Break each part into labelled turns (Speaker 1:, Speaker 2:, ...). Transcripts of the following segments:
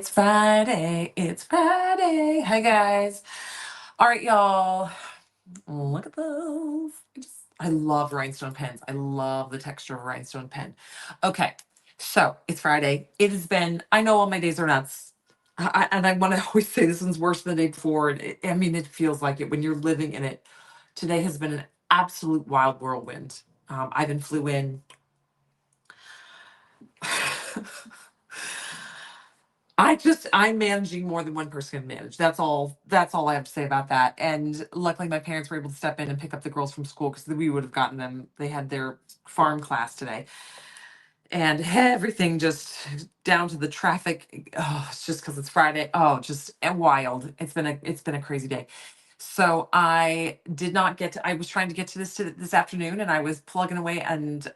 Speaker 1: It's Friday. It's Friday. Hi, guys. All right, y'all. Look at those. I love rhinestone pens. I love the texture of a rhinestone pen. Okay, so it's Friday. It has been, I know all my days are nuts. And I want to always say this one's worse than the day before. I mean, it feels like it when you're living in it. Today has been an absolute wild whirlwind. Ivan flew in. I'm managing more than one person can manage. That's all I have to say about that. And luckily my parents were able to step in and pick up the girls from school because we would have gotten them. They had their farm class today. And everything just down to the traffic. Oh, it's just because it's Friday. Oh, just wild. It's been a crazy day. So I did not get to, I was trying to get to this afternoon, and I was plugging away and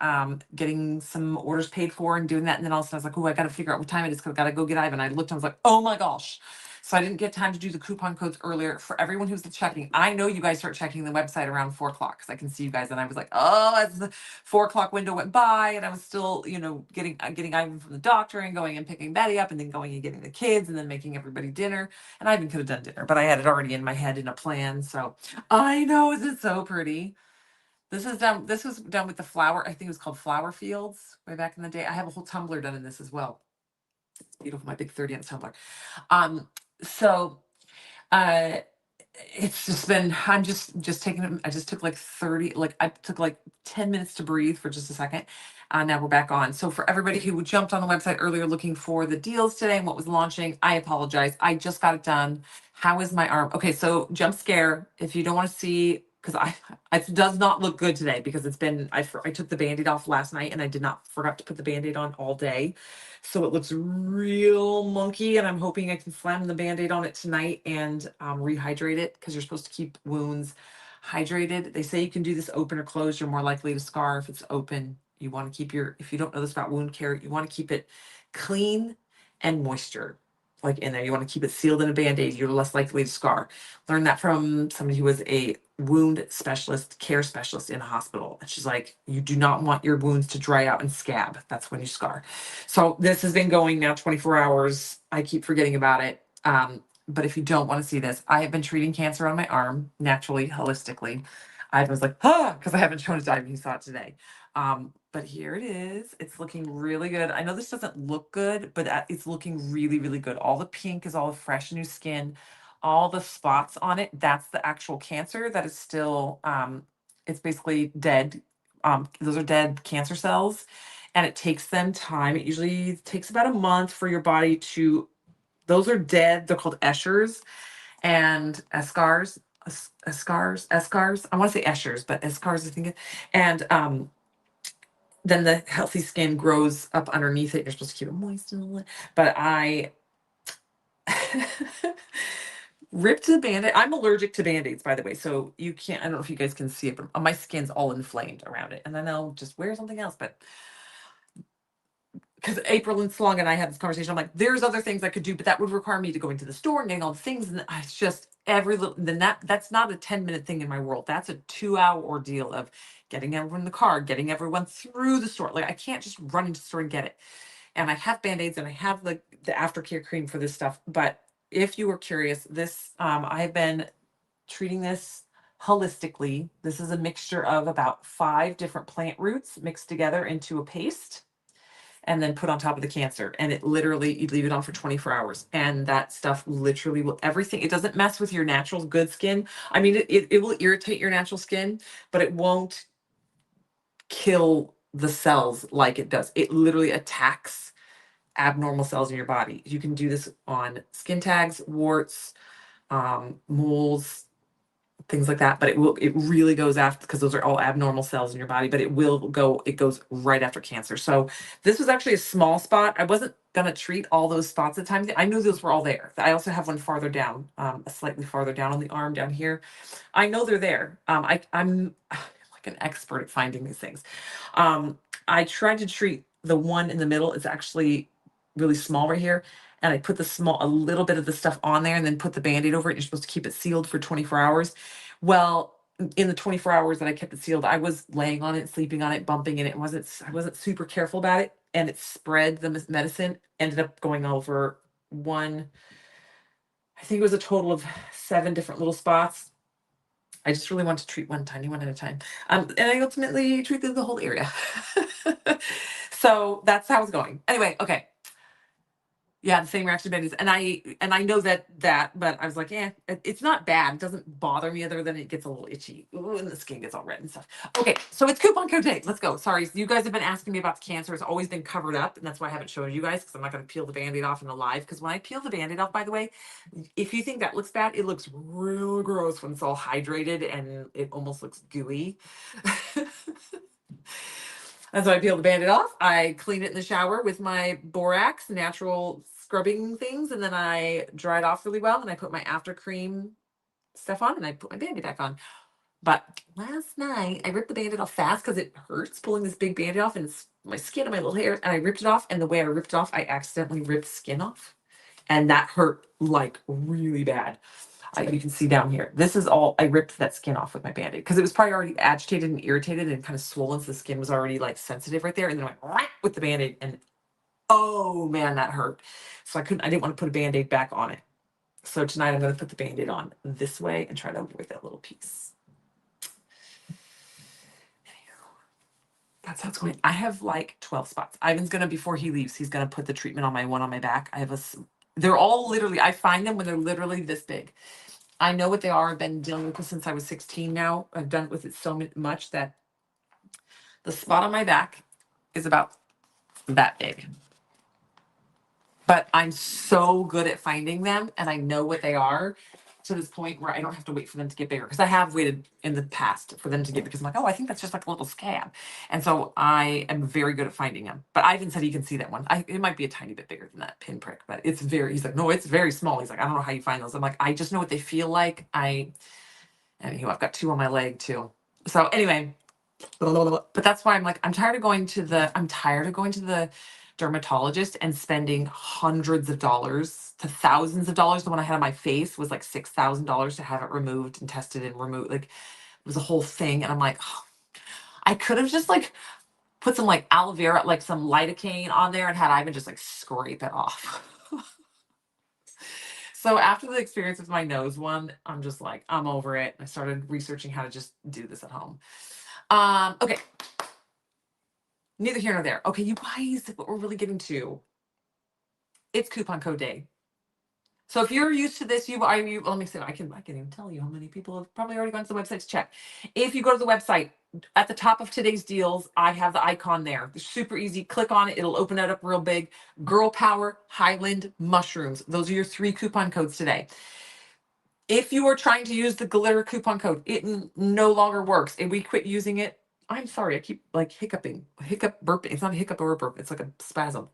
Speaker 1: getting some orders paid for and doing that. And then all of a sudden I was like, oh, I got to figure out what time it is because I got to go get Ivan. I looked and I was like, oh my gosh. So I didn't get time to do the coupon codes earlier. For everyone who's checking, I know you guys start checking the website around 4 o'clock because I can see you guys. And I was like, oh, as the 4 o'clock window went by, and I was still, getting Ivan from the doctor and going and picking Betty up and then going and getting the kids and then making everybody dinner. And I even could have done dinner, but I had it already in my head in a plan. So I know, is it so pretty? This was done with the flower. I think it was called Flower Fields way back in the day. I have a whole tumbler done in this as well. It's beautiful, my big 30-ounce tumbler. So uh it's just been, I'm just taking, I just took like 30, like I took like 10 minutes to breathe for just a second. Now we're back on. So for everybody who jumped on the website earlier looking for the deals today and what was launching, I apologize. I just got it done. How is my arm? Okay, so jump scare. If you don't want to see, because it does not look good today because it's been, I took the Band-Aid off last night and I forgot to put the Band-Aid on all day. So it looks real monkey, and I'm hoping I can slam the Band-Aid on it tonight and rehydrate it because you're supposed to keep wounds hydrated. They say you can do this open or closed. You're more likely to scar if it's open. You want to keep if you don't know this about wound care, you want to keep it clean and moisture like in there. You want to keep it sealed in a Band-Aid. You're less likely to scar. Learned that from somebody who was a wound specialist, care specialist in a hospital. And she's like, you do not want your wounds to dry out and scab. That's when you scar. So this has been going now 24 hours. I keep forgetting about it. But if you don't want to see this, I have been treating cancer on my arm naturally, holistically. I was like, because I haven't shown it to Ivan. He saw it today. But here it is. It's looking really good. I know this doesn't look good, but it's looking really, really good. All the pink is all fresh new skin. All the spots on it, that's the actual cancer that is still, it's basically dead. Those are dead cancer cells, and it takes them time. It usually takes about a month for your body to, those are dead. They're called eschers and escars. Escars. I want to say eschers, but escars, I think. And then the healthy skin grows up underneath it. You're supposed to keep it moist and all that. But I ripped the Band-Aid. I'm allergic to Band-Aids, by the way. So you can't, I don't know if you guys can see it, but my skin's all inflamed around it. And then I'll just wear something else. But because April and Slong and I had this conversation, I'm like, there's other things I could do, but that would require me to go into the store and getting all the things. And it's just that's not a 10-minute thing in my world. That's a 2-hour ordeal of getting everyone in the car, getting everyone through the store. Like I can't just run into the store and get it. And I have Band-Aids and I have the aftercare cream for this stuff. But if you were curious, this I have been treating this holistically. This is a mixture of about 5 different plant roots mixed together into a paste and then put on top of the cancer. And it literally, you leave it on for 24 hours. And that stuff literally will everything. It doesn't mess with your natural good skin. I mean, it will irritate your natural skin, but it won't kill the cells like it does. It literally attacks abnormal cells in your body. You can do this on skin tags, warts, moles, things like that. But it really goes after, because those are all abnormal cells in your body, but it goes right after cancer. So this was actually a small spot. I wasn't gonna treat all those spots at the time. I knew those were all there. I also have one farther down, a slightly farther down on the arm down here. I know they're there. I'm like an expert at finding these things. I tried to treat the one in the middle. It's actually really small right here. And I put a little bit of the stuff on there and then put the Band-Aid over it. You're supposed to keep it sealed for 24 hours. Well, in the 24 hours that I kept it sealed, I was laying on it, sleeping on it, bumping in it. I wasn't super careful about it. And it spread, the medicine ended up going over I think it was a total of 7 different little spots. I just really want to treat one tiny one at a time. And I ultimately treated the whole area. So that's how it's going. Anyway, okay. Yeah, the same reaction band is, and I know that, but I was like, it's not bad. It doesn't bother me other than it gets a little itchy. Ooh, and the skin gets all red and stuff. Okay, so it's coupon code day. Let's go. Sorry, you guys have been asking me about the cancer. It's always been covered up, and that's why I haven't shown you guys because I'm not going to peel the band-aid off in the live. Because when I peel the band-aid off, by the way, if you think that looks bad, it looks real gross when it's all hydrated and it almost looks gooey. And so I peel the band-aid off. I clean it in the shower with my borax natural scrubbing things, and then I dry it off really well. And I put my after cream stuff on, and I put my band-aid back on. But last night I ripped the band-aid off fast because it hurts pulling this big band-aid off, and it's my skin and my little hair. And I ripped it off, and the way I ripped it off, I accidentally ripped skin off, and that hurt like really bad. You can see down here. This is all, I ripped that skin off with my band-aid because it was probably already agitated and irritated and kind of swollen. So the skin was already like sensitive right there. And then I went whack with the band-aid and oh man, that hurt. So I didn't want to put a band-aid back on it. So tonight I'm going to put the band-aid on this way and try to avoid that little piece. That's how it's going. I have like 12 spots. Ivan's going to, before he leaves, he's going to put the treatment on my one on my back. They're all literally, I find them when they're literally this big. I know what they are. I've been dealing with this since I was 16 now. I've done it with it so much that the spot on my back is about that big. But I'm so good at finding them and I know what they are to this point where I don't have to wait for them to get bigger. Because I have waited in the past for them to get, because I'm like, oh, I think that's just like a little scab. And so I am very good at finding them. But Ivan said he can see that one. It might be a tiny bit bigger than that pinprick, but he's like, no, it's very small. He's like, I don't know how you find those. I'm like, I just know what they feel like. Anywho, I've got 2 on my leg too. So anyway, but that's why I'm like, I'm tired of going to the dermatologist and spending hundreds of dollars to thousands of dollars. The one I had on my face was like $6,000 to have it removed and tested and removed. Like it was a whole thing. And I'm like, oh, I could have just like put some like aloe vera, like some lidocaine on there and had Ivan just like scrape it off. So after the experience with my nose one, I'm just like, I'm over it. I started researching how to just do this at home. Okay. Neither here nor there. Okay, you guys, what we're really getting to, it's coupon code day. So if you're used to this, let me see, I can even tell you how many people have probably already gone to the website to check. If you go to the website, at the top of today's deals, I have the icon there. It's super easy. Click on it. It'll open it up real big. Girl Power, Highland, Mushrooms. Those are your 3 coupon codes today. If you are trying to use the glitter coupon code, it no longer works. And we quit using it. I'm sorry, I keep like burping. It's not a hiccup or a burp. It's like a spasm.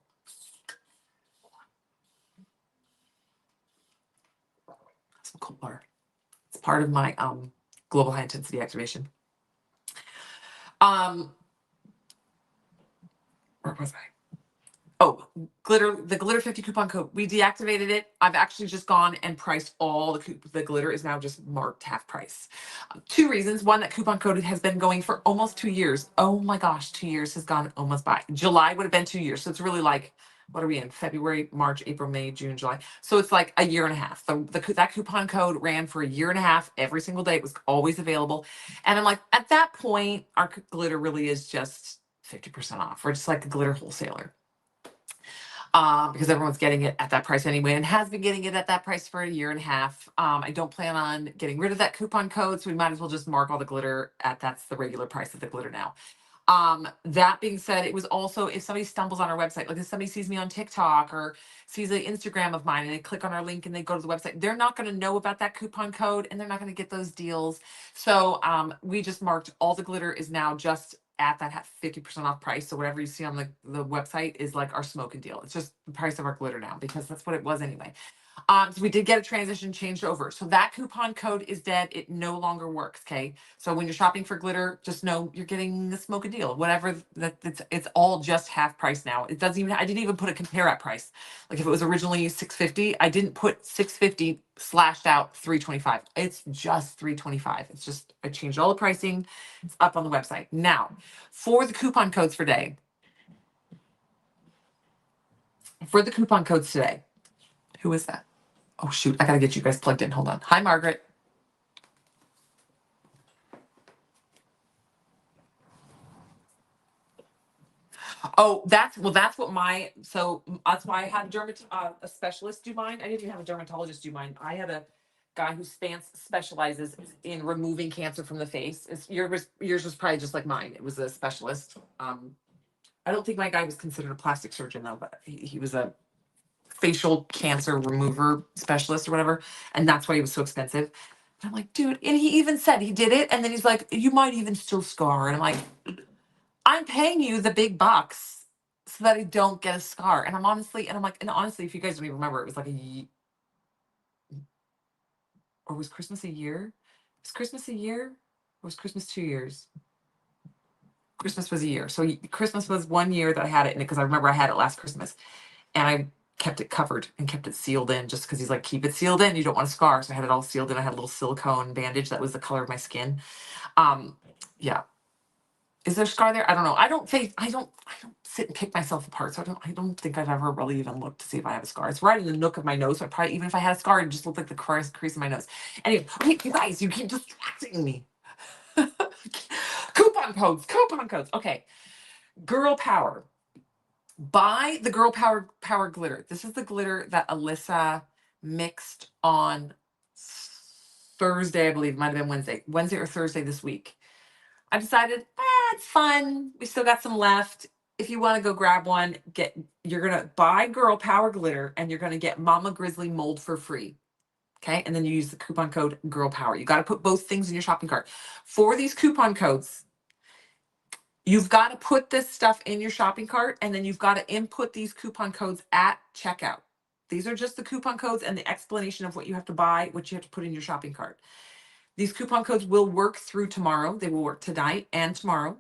Speaker 1: Some cold water. It's part of my global high intensity activation. Where was I? Oh, the glitter 50 coupon code. We deactivated it. I've actually just gone and priced all the glitter is now just marked half price. 2 reasons. One, that coupon code has been going for almost 2 years. Oh my gosh, 2 years has gone almost by. July would have been 2 years. So it's really like, what are we in? February, March, April, May, June, July. So it's like a year and a half. That coupon code ran for a year and a half every single day. It was always available. And I'm like, at that point, our glitter really is just 50% off. We're just like a glitter wholesaler. Because everyone's getting it at that price anyway and has been getting it at that price for a year and a half. I don't plan on getting rid of that coupon code, so we might as well just mark all the glitter at that's the regular price of the glitter now. That being said, it was also, if somebody stumbles on our website, like if somebody sees me on TikTok or sees an Instagram of mine and they click on our link and they go to the website, they're not going to know about that coupon code and they're not going to get those deals. So we just marked all the glitter is now just at that 50% off price. So whatever you see on the website is like our smoking deal. It's just the price of our glitter now because that's what it was anyway. So we did get a transition changed over. So that coupon code is dead. It no longer works. Okay. So when you're shopping for glitter, just know you're getting the smoke a deal. Whatever it's all just half price now. It doesn't even, I didn't even put a compare at price. Like if it was originally $650, I didn't put $650 slashed out $325. It's just $325. It's just, I changed all the pricing. It's up on the website. Now for the coupon codes today, Who is that? Oh shoot, I gotta get you guys plugged in. Hold on. Hi, Margaret. Oh, that's that's what that's why I had a specialist do mine. I didn't even have a dermatologist do mine. I had a guy who specializes in removing cancer from the face. Yours was probably just like mine. It was a specialist. I don't think my guy was considered a plastic surgeon though, but he was a facial cancer remover specialist or whatever, and that's why he was so expensive. But I'm like, dude, and he even said he did it, and then he's like, you might even still scar, and I'm like, I'm paying you the big bucks so that I don't get a scar. And I'm like, and honestly, if you guys don't even remember, it was like or was Christmas a year? Was Christmas a year? Or was Christmas 2 years? Christmas was a year. So Christmas was 1 year that I had it, and because I remember I had it last Christmas, and I kept it covered and kept it sealed in, just because he's like, keep it sealed in. You don't want a scar. So I had it all sealed in. I had a little silicone bandage that was the color of my skin. Yeah. Is there a scar there? I don't know. I don't sit and pick myself apart. So I don't think I've ever really even looked to see if I have a scar. It's right in the nook of my nose. So I probably, even if I had a scar, it just looked like the crease in my nose. Anyway, okay, you guys, you keep distracting me. Coupon codes. Okay. Girl Power. Buy the Girl Power glitter. This is the glitter that Alyssa mixed on Thursday, I believe. It might have been Wednesday or Thursday this week. I decided, it's fun. We still got some left. If you want to go grab one, you're gonna buy Girl Power glitter, and you're gonna get Mama Grizzly mold for free. Okay, and then you use the coupon code Girl Power. You got to put both things in your shopping cart. For these coupon codes, you've got to put this stuff in your shopping cart, and then you've got to input these coupon codes at checkout. These are just the coupon codes and the explanation of what you have to buy, what you have to put in your shopping cart. These coupon codes will work through tomorrow. They will work tonight and tomorrow.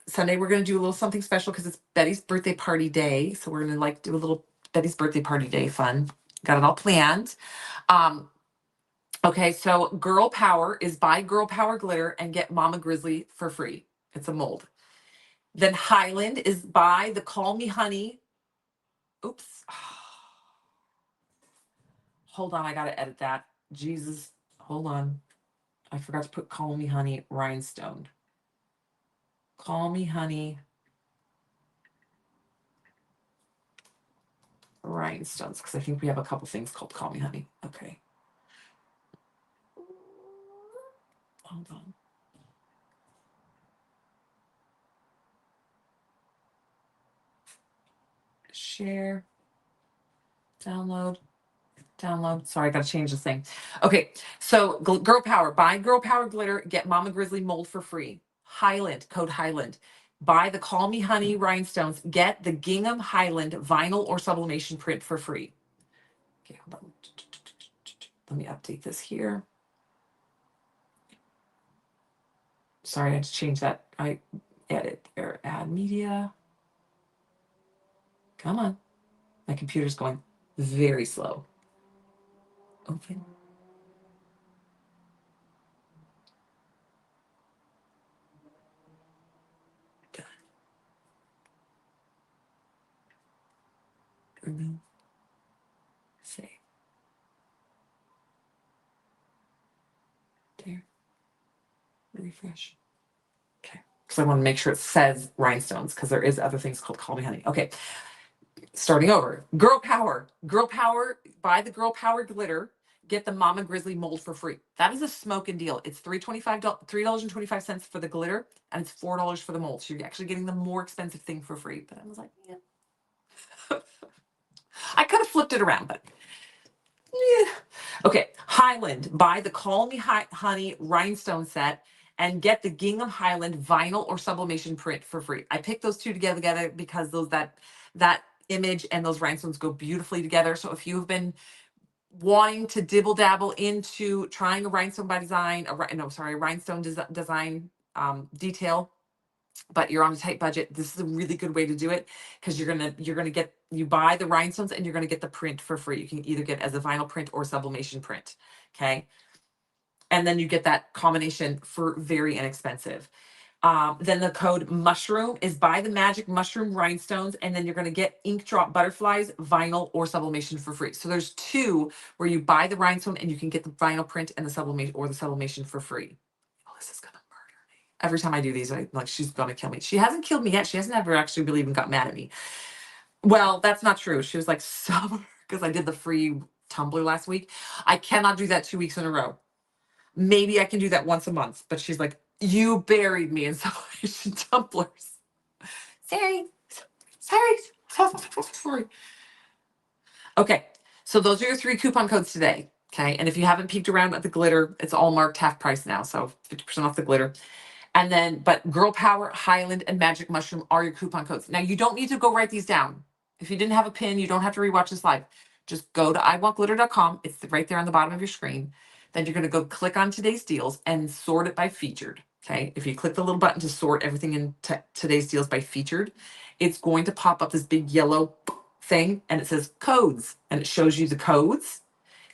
Speaker 1: Sunday, we're going to do a little something special because it's Betty's birthday party day. So we're going to do a little Betty's birthday party day fun. Got it all planned. Okay, so Girl Power is buy Girl Power glitter and get Mama Grizzly for free. It's a mold. Then Highland is buy the Call Me Honey. Oops. Hold on, I got to edit that. Jesus, hold on. I forgot to put Call Me Honey rhinestone. Call Me Honey rhinestones, because I think we have a couple things called Call Me Honey. Okay. Hold on. Share. Download. Sorry, I got to change this thing. Okay, so Girl Power. Buy Girl Power glitter. Get Mama Grizzly mold for free. Highland. Code Highland. Buy the Call Me Honey rhinestones. Get the Gingham Highland vinyl or sublimation print for free. Okay, hold on. Let me update this here. Sorry, I had to change that. I edit or add media. Come on. My computer's going very slow. Open. Done. Remove. Save. There. Refresh. Okay. So I want to make sure it says rhinestones, because there is other things called Call Me Honey. Okay. Starting over. Girl Power. Girl Power. Buy the Girl Power glitter. Get the Mama Grizzly mold for free. That is a smoking deal. It's $3.25 for the glitter, and it's $4 for the mold. So you're actually getting the more expensive thing for free. But I was like, yeah. I could have flipped it around, but yeah. Okay. Highland. Buy the Call Me Honey rhinestone set and get the Gingham Highland vinyl or sublimation print for free. I picked those two together because that image and those rhinestones go beautifully together. So if you've been wanting to dibble dabble into trying a rhinestone by design, rhinestone design detail, but you're on a tight budget, this is a really good way to do it, because you buy the rhinestones and you're gonna get the print for free. You can either get as a vinyl print or sublimation print. Okay. And then you get that combination for very inexpensive. Then the code mushroom is buy the magic mushroom rhinestones, and then you're going to get ink drop butterflies, vinyl, or sublimation for free. So there's two where you buy the rhinestone and you can get the vinyl print and the sublimation for free. Oh, this is gonna murder me. Every time I do these, she's gonna kill me. She hasn't killed me yet. She hasn't ever actually really even got mad at me. Well, that's not true. She was like, summer, because I did the free tumbler last week. I cannot do that 2 weeks in a row. Maybe I can do that once a month, but she's like, you buried me in sublimation tumblers. Sorry. Sorry. Okay, so those are your 3 coupon codes today. Okay, and if you haven't peeked around at the glitter, it's all marked half price now, so 50% off the glitter. And then, but Girl Power, Highland, and Magic Mushroom are your coupon codes. Now, you don't need to go write these down. If you didn't have a pin, you don't have to rewatch this live. Just go to iwantglitter.com. It's right there on the bottom of your screen. Then you're going to go click on today's deals and sort it by featured. Okay, if you click the little button to sort everything in today's deals by featured, it's going to pop up this big yellow thing and it says codes, and it shows you the codes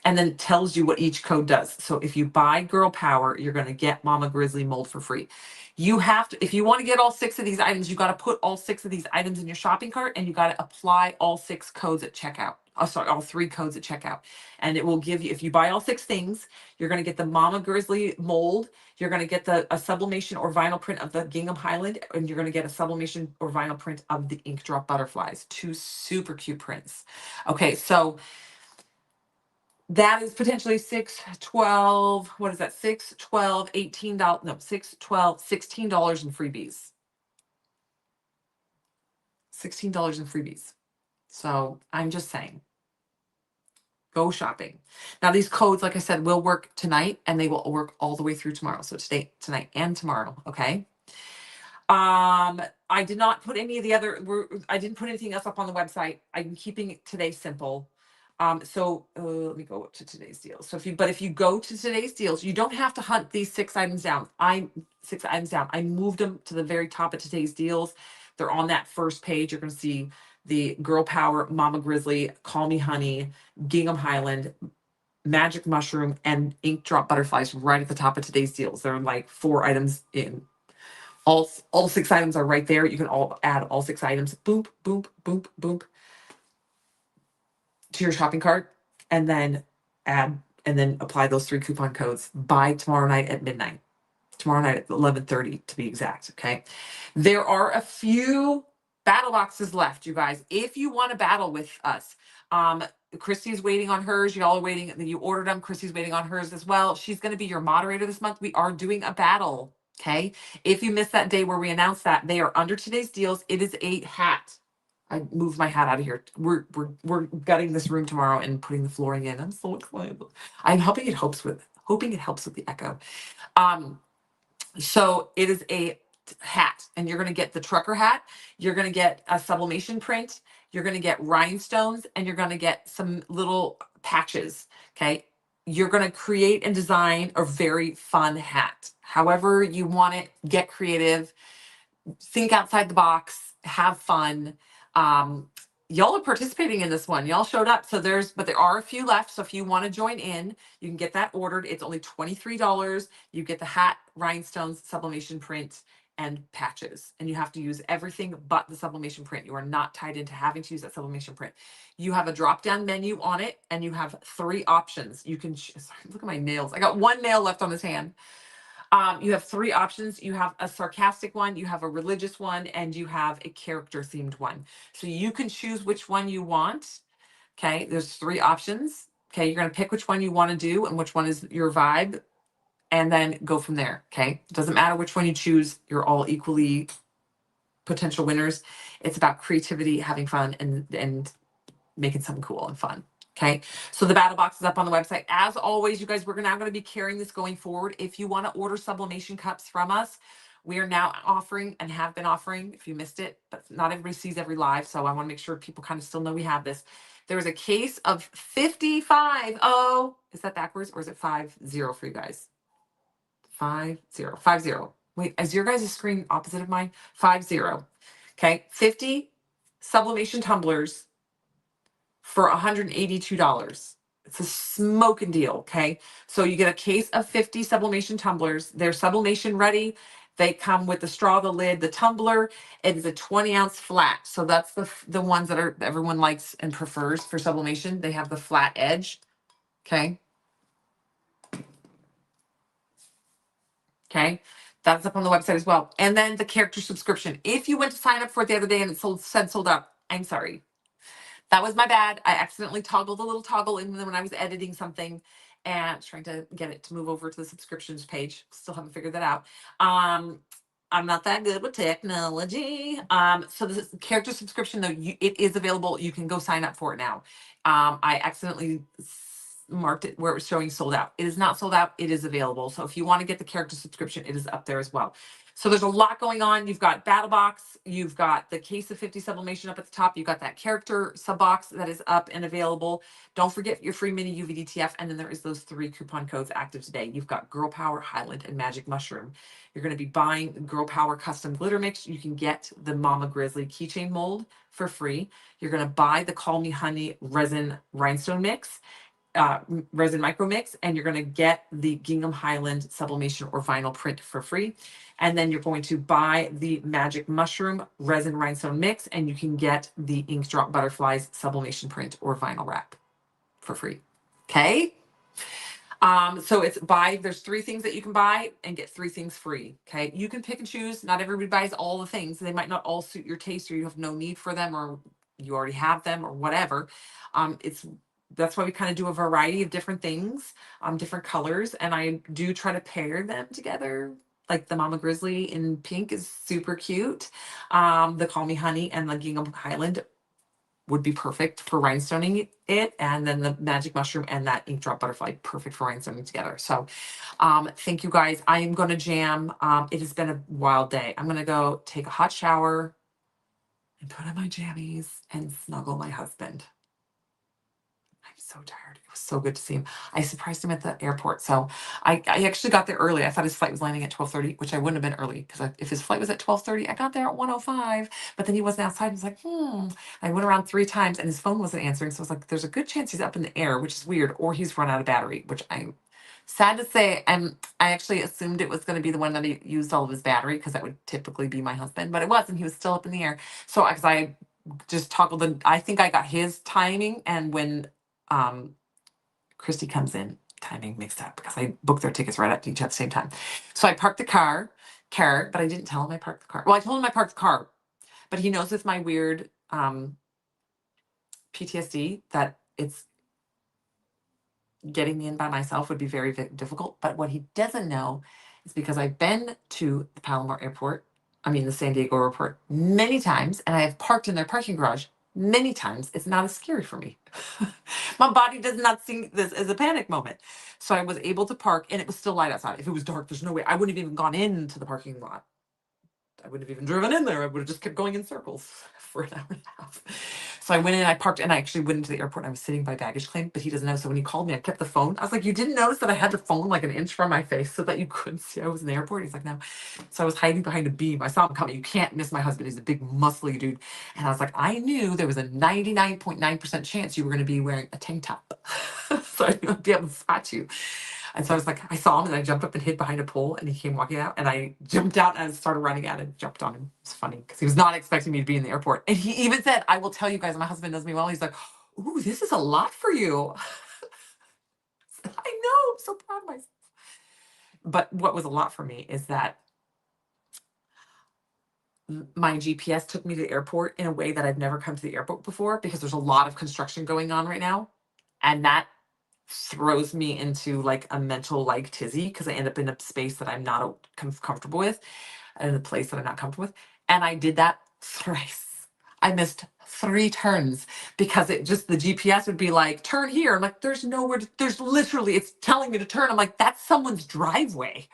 Speaker 1: and then tells you what each code does. So if you buy Girl Power, you're going to get Mama Grizzly mold for free. You have to, if you want to get all 6 of these items, you got to put all 6 of these items in your shopping cart, and you got to apply all 6 codes at checkout. Oh, sorry, all 3 codes at checkout. And it will give you, if you buy all 6 things, you're going to get the Mama Grizzly mold. You're going to get a sublimation or vinyl print of the Gingham Highland, and you're going to get a sublimation or vinyl print of the Ink Drop Butterflies. 2 super cute prints. Okay, so that is potentially 6, 12, what is that? 6, 12, $18, no, 6, 12, $16 in freebies. $16 in freebies. So I'm just saying, go shopping. Now these codes, like I said, will work tonight and they will work all the way through tomorrow. So today, tonight, and tomorrow, okay? I did not put any of the other, I didn't put anything else up on the website. I'm keeping it today simple. Let me go to today's deals. So if you go to today's deals, you don't have to hunt these 6 items down. I moved them to the very top of today's deals. They're on that first page. You're going to see the Girl Power, Mama Grizzly, Call Me Honey, Gingham Highland, Magic Mushroom, and Ink Drop Butterflies right at the top of today's deals. They're like 4 items in. All 6 items are right there. You can add all 6 items. Boom, boom, boom, boom, to your shopping cart, and then apply those 3 coupon codes by tomorrow night at midnight. Tomorrow night at 11:30 to be exact. Okay. There are a few battle boxes left, you guys. If you want to battle with us, Christy's waiting on hers. Y'all are waiting. You ordered them. Christy's waiting on hers as well. She's going to be your moderator this month. We are doing a battle. Okay. If you missed that day where we announced that, they are under today's deals. It is a hat. I moved my hat out of here. We're gutting this room tomorrow and putting the flooring in. I'm so excited. I'm hoping it helps with the echo. So it is a hat, and you're going to get the trucker hat. You're going to get a sublimation print. You're going to get rhinestones, and you're going to get some little patches. Okay. You're going to create and design a very fun hat. However you want it, get creative, think outside the box, have fun. Y'all are participating in this one. Y'all showed up. So there are a few left. So if you want to join in, you can get that ordered. It's only $23. You get the hat, rhinestones, sublimation print, and patches. And you have to use everything but the sublimation print. You are not tied into having to use that sublimation print. You have a drop-down menu on it, and you have 3 options. You can, sorry, look at my nails. I got 1 nail left on this hand. You have 3 options. You have a sarcastic one, you have a religious one, and you have a character themed one. So you can choose which one you want. Okay, there's 3 options. Okay, you're going to pick which one you want to do and which one is your vibe, and then go from there. Okay, it doesn't matter which one you choose. You're all equally potential winners. It's about creativity, having fun, and making something cool and fun. Okay, so the battle box is up on the website. As always, you guys, we're now going to be carrying this going forward. If you want to order sublimation cups from us, we are now offering and have been offering, if you missed it, but not everybody sees every live. So I want to make sure people kind of still know we have this. There's a case of 55. Oh, is that backwards or is it 50 for you guys? 50. Wait, is your guys' screen opposite of mine? 50. Okay, 50 sublimation tumblers for $182. It's a smoking deal, okay? So you get a case of 50 sublimation tumblers. They're sublimation ready. They come with the straw, the lid, the tumbler. It is a 20-ounce flat. So that's the ones that everyone likes and prefers for sublimation. They have the flat edge. Okay. Okay. That's up on the website as well. And then the character subscription. If you went to sign up for it the other day and it said sold out, I'm sorry. That was my bad. I accidentally toggled a little toggle in when I was editing something and trying to get it to move over to the subscriptions page. Still haven't figured that out. I'm not that good with technology. So the character subscription though, it is available. You can go sign up for it now. I accidentally marked it where it was showing sold out. It is not sold out. It is available. So if you want to get the character subscription, it is up there as well. So there's a lot going on. You've got BattleBox, you've got the case of 50 sublimation up at the top, you've got that character sub box that is up and available. Don't forget your free mini UVDTF, and then there is those 3 coupon codes active today. You've got Girl Power, Highland, and Magic Mushroom. You're going to be buying Girl Power custom glitter mix. You can get the Mama Grizzly keychain mold for free. You're going to buy the Call Me Honey resin rhinestone mix. Resin micro mix, and you're going to get the Gingham Highland sublimation or vinyl print for free. And then you're going to buy the Magic Mushroom resin rhinestone mix, and you can get the Ink Drop Butterflies sublimation print or vinyl wrap for free. Okay. So there's 3 things that you can buy and get 3 things free. Okay. You can pick and choose. Not everybody buys all the things. They might not all suit your taste, or you have no need for them, or you already have them, or whatever. That's why we kind of do a variety of different things, different colors. And I do try to pair them together. Like the Mama Grizzly in pink is super cute. The Call Me Honey and the Gingham Highland would be perfect for rhinestoning it. And then the Magic Mushroom and that Ink Drop Butterfly, perfect for rhinestoning together. So thank you guys. I am going to jam. It has been a wild day. I'm going to go take a hot shower and put on my jammies and snuggle my husband. I'm so tired. It was so good to see him. I surprised him at the airport. So I actually got there early. I thought his flight was landing at 12:30, which I wouldn't have been early because if his flight was at 12:30, I got there at 1:05. But then he wasn't outside. I was like, I went around 3 times and his phone wasn't answering. So I was like, there's a good chance he's up in the air, which is weird, or he's run out of battery, which I'm sad to say. I actually assumed it was going to be the one that he used all of his battery, because that would typically be my husband, but it wasn't. He was still up in the air. So because I just toggled I think I got his timing, and when Christy comes in, timing mixed up because I booked their tickets right up to each at the same time. So I parked the car, but I didn't tell him I parked the car. Well, I told him I parked the car, but he knows with my weird PTSD that it's getting me in by myself would be very, very difficult. But what he doesn't know is because I've been to the Palomar Airport, the San Diego airport many times, and I have parked in their parking garage many times. It's not as scary for me. My body does not see this as a panic moment. So I was able to park, and it was still light outside. If it was dark, there's no way I wouldn't have even gone into the parking lot. I wouldn't have even driven in there. I would have just kept going in circles for an hour and a half. So I went in, I parked, and I actually went into the airport. I was sitting by baggage claim, but he doesn't know. So when he called me, I kept the phone. I was like, you didn't notice that I had the phone like an inch from my face so that you couldn't see I was in the airport? He's like, no. So I was hiding behind a beam. I saw him coming. You can't miss my husband. He's a big, muscly dude. And I was like, I knew there was a 99.9% chance you were going to be wearing a tank top. So I knew I'd be able to spot you. And so I was like, I saw him, and I jumped up and hid behind a pole, and he came walking out, and I jumped out and I started running out and jumped on him. It's funny because he was not expecting me to be in the airport. And he even said, I will tell you guys, my husband knows me well. He's like, ooh, this is a lot for you. I know, I'm so proud of myself. But what was a lot for me is that my GPS took me to the airport in a way that I've never come to the airport before, because there's a lot of construction going on right now. And that throws me into like a mental like tizzy, because I end up in a space that I'm not comfortable with, and a place that I'm not comfortable with. And I did that thrice. I missed 3 turns because the GPS would be like, turn here. I'm like, there's nowhere there's literally, it's telling me to turn. I'm like, that's someone's driveway.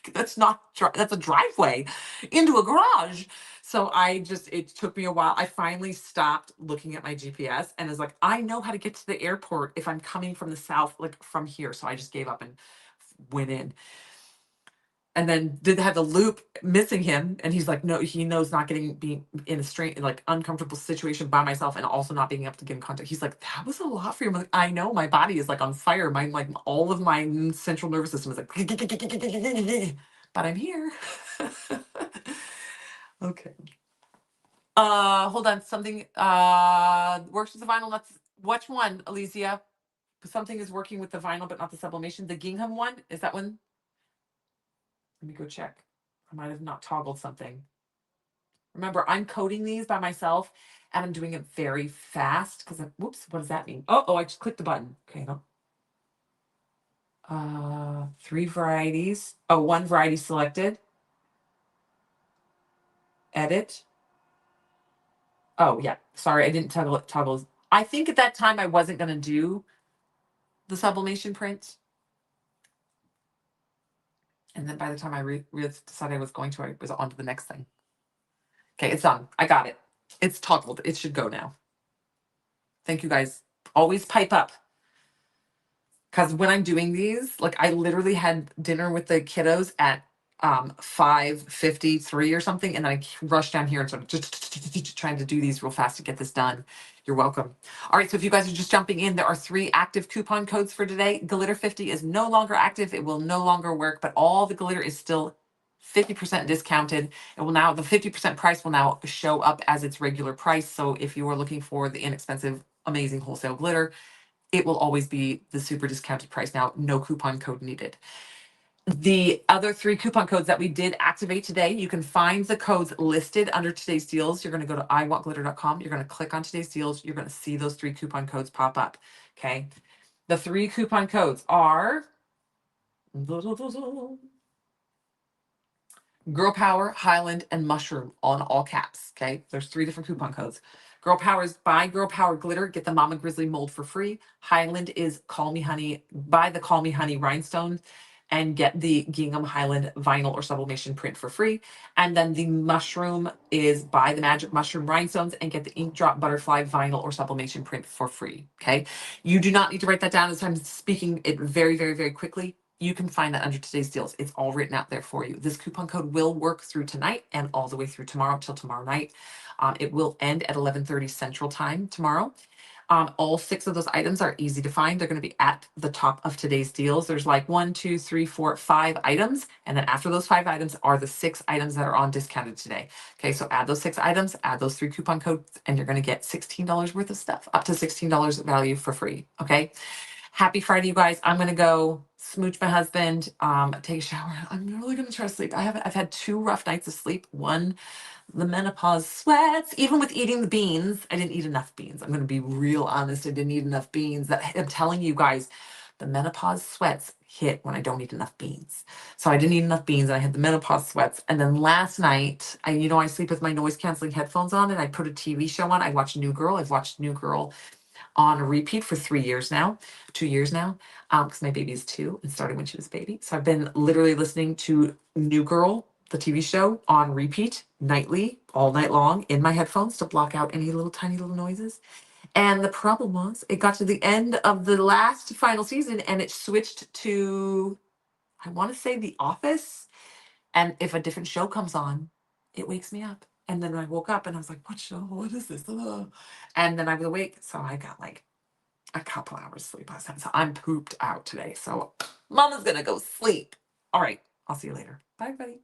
Speaker 1: Like, that's a driveway into a garage. So it took me a while. I finally stopped looking at my GPS and was like, I know how to get to the airport if I'm coming from the south, like from here. So I just gave up and went in. And then did have the loop missing him. And he's like, no, he knows not being in a strange, like uncomfortable situation by myself, and also not being able to get in contact. He's like, that was a lot for you. I'm like, I know, my body is like on fire. All of my central nervous system is like, but I'm here. Okay. Hold on. Something works with the vinyl. That's which one, Alicia? Something is working with the vinyl, but not the sublimation. The gingham one, is that one? Let me go check. I might have not toggled something. Remember, I'm coding these by myself, and I'm doing it very fast because, whoops, what does that mean? Oh, I just clicked the button. Okay, no. 3 varieties. Oh, 1 variety selected. Edit. Oh, yeah. Sorry, I didn't toggle. I think at that time I wasn't going to do the sublimation print. And then by the time I decided I was going to, I was on to the next thing. Okay, it's done. I got it. It's toggled. It should go now. Thank you guys. Always pipe up. Because when I'm doing these, like I literally had dinner with the kiddos at 5:53 or something, and then I rushed down here and sort of just trying to do these real fast to get this done. You're welcome. All right, so if you guys are just jumping in, there are 3 active coupon codes for today. Glitter 50 is no longer active. It will no longer work, but all the glitter is still 50% discounted. It will now, the 50% price will now show up as its regular price. So if you are looking for the inexpensive, amazing wholesale glitter, it will always be the super discounted price now, no coupon code needed. The other 3 coupon codes that we did activate today, you can find the codes listed under today's deals. You're going to go to iwantglitter.com. You're going to click on today's deals. You're going to see those 3 coupon codes pop up. Okay. The 3 coupon codes are Girl Power, Highland, and Mushroom on all caps. Okay. There's 3 different coupon codes. Girl Power is buy Girl Power glitter, get the Mama Grizzly mold for free. Highland is Call Me Honey, buy the Call Me Honey rhinestone and get the Gingham Highland vinyl or sublimation print for free. And then the Mushroom is buy the Magic Mushroom rhinestones and get the Ink Drop Butterfly vinyl or sublimation print for free. Okay. You do not need to write that down as I'm speaking it very, very, very quickly. You can find that under today's deals. It's all written out there for you. This coupon code will work through tonight and all the way through tomorrow till tomorrow night. It will end at 11:30 Central Time tomorrow. All 6 of those items are easy to find. They're going to be at the top of today's deals. There's like 1, 2, 3, 4, 5 items. And then after those 5 items are the 6 items that are on discounted today. Okay, so add those 6 items, add those 3 coupon codes, and you're going to get $16 worth of stuff, up to $16 value for free. Okay. Happy Friday, you guys. I'm gonna go smooch my husband, take a shower. I'm really gonna try to sleep. I've had 2 rough nights of sleep. One, the menopause sweats. Even with eating the beans, I didn't eat enough beans. I'm gonna be real honest. I didn't eat enough beans. That I'm telling you guys, the menopause sweats hit when I don't eat enough beans. So I didn't eat enough beans and I had the menopause sweats. And then last night, I sleep with my noise canceling headphones on and I put a TV show on. I watched New Girl. I've watched New Girl on a repeat for 3 years now, 2 years now, because my baby is 2 and started when she was a baby. So I've been literally listening to New Girl, the TV show, on repeat nightly, all night long in my headphones to block out any little tiny little noises. And the problem was, it got to the end of the last final season and it switched to, I want to say, The Office. And if a different show comes on, it wakes me up. And then I woke up and I was like, what show? What is this? And then I was awake. So I got like a couple hours sleep last night. So I'm pooped out today. So Mama's going to go sleep. All right. I'll see you later. Bye, everybody.